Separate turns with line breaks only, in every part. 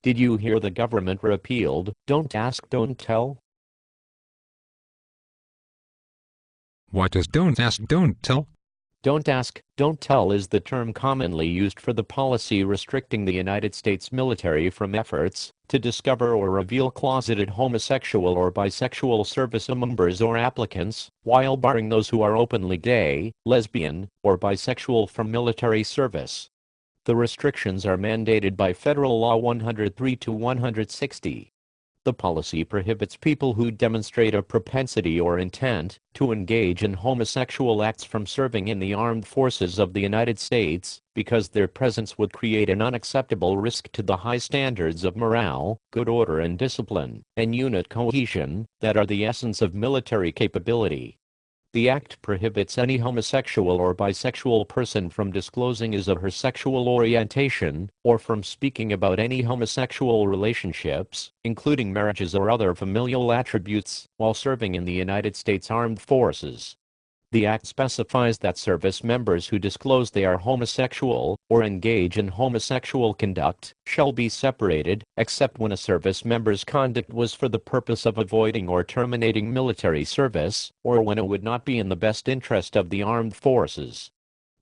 Did you hear the government repealed "Don't Ask, Don't Tell"?
What is Don't Ask, Don't Tell?
Don't ask, don't tell is the term commonly used for the policy restricting the United States military from efforts to discover or reveal closeted homosexual or bisexual service members or applicants, while barring those who are openly gay, lesbian, or bisexual from military service. The restrictions are mandated by Federal Law 103 to 160. The policy prohibits people who demonstrate a propensity or intent to engage in homosexual acts from serving in the armed forces of the United States, because their presence would create an unacceptable risk to the high standards of morale, good order and discipline, and unit cohesion that are the essence of military capability. The act prohibits any homosexual or bisexual person from disclosing his or her sexual orientation, or from speaking about any homosexual relationships, including marriages or other familial attributes, while serving in the United States Armed Forces. The act specifies that service members who disclose they are homosexual, or engage in homosexual conduct, shall be separated, except when a service member's conduct was for the purpose of avoiding or terminating military service, or when it would not be in the best interest of the armed forces.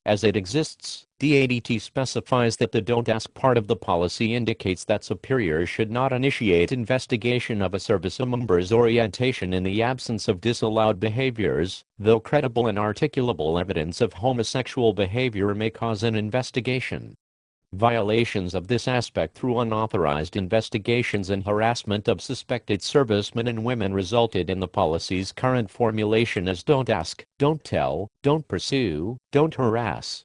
As it exists, DADT specifies that the "don't ask" part of the policy indicates that superiors should not initiate investigation of a service member's orientation in the absence of disallowed behaviors, though credible and articulable evidence of homosexual behavior may cause an investigation. Violations of this aspect through unauthorized investigations and harassment of suspected servicemen and women resulted in the policy's current formulation as "Don't Ask, Don't Tell, Don't Pursue, Don't Harass."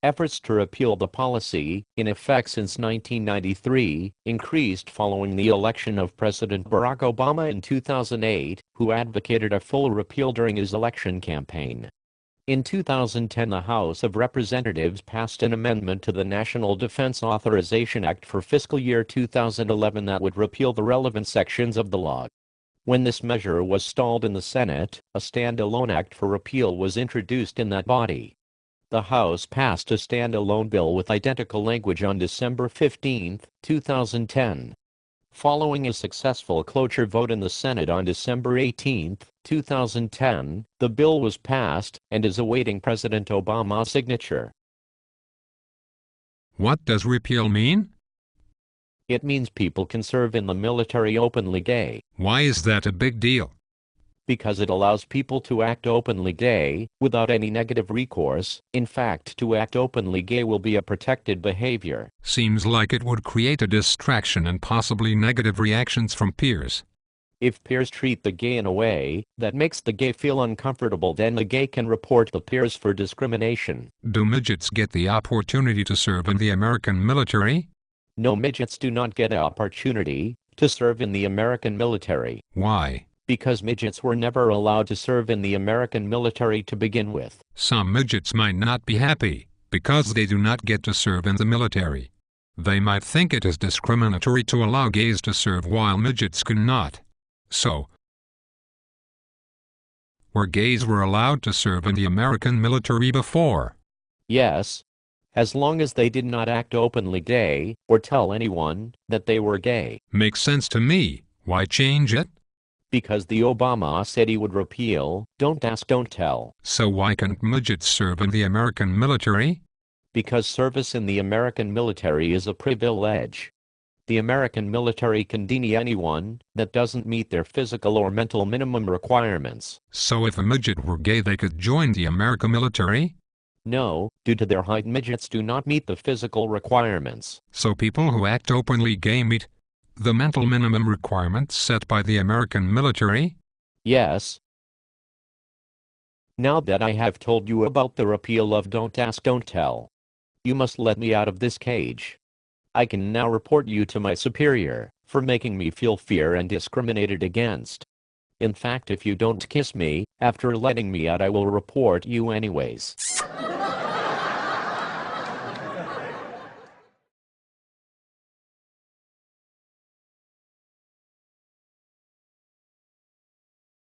Efforts to repeal the policy, in effect since 1993, increased following the election of President Barack Obama in 2008, who advocated a full repeal during his election campaign. In 2010, the House of Representatives passed an amendment to the National Defense Authorization Act for fiscal year 2011 that would repeal the relevant sections of the law. When this measure was stalled in the Senate, a standalone act for repeal was introduced in that body. The House passed a standalone bill with identical language on December 15, 2010. Following a successful cloture vote in the Senate on December 18, 2010, the bill was passed and is awaiting President Obama's signature.
What does repeal mean?
It means people can serve in the military openly gay.
Why is that a big deal?
Because it allows people to act openly gay, without any negative recourse. In fact, to act openly gay will be a protected behavior.
Seems like it would create a distraction and possibly negative reactions from peers.
If peers treat the gay in a way that makes the gay feel uncomfortable, then the gay can report the peers for discrimination.
Do midgets get the opportunity to serve in the American military?
No, midgets do not get an opportunity to serve in the American military.
Why?
Because midgets were never allowed to serve in the American military to begin with.
Some midgets might not be happy because they do not get to serve in the military. They might think it is discriminatory to allow gays to serve while midgets cannot. So, were gays allowed to serve in the American military before?
Yes, as long as they did not act openly gay or tell anyone that they were gay.
Makes sense to me. Why change it?
Because the Obama said he would repeal "Don't Ask, Don't Tell."
So why can't midgets serve in the American military?
Because service in the American military is a privilege. The American military can deny anyone that doesn't meet their physical or mental minimum requirements.
So if a midget were gay, they could join the American military?
No, due to their height, midgets do not meet the physical requirements.
So people who act openly gay meet the mental minimum requirements set by the American military?
Yes. Now that I have told you about the repeal of "Don't Ask, Don't Tell," you must let me out of this cage. I can now report you to my superior for making me feel fear and discriminated against. In fact, if you don't kiss me after letting me out, I will report you anyways.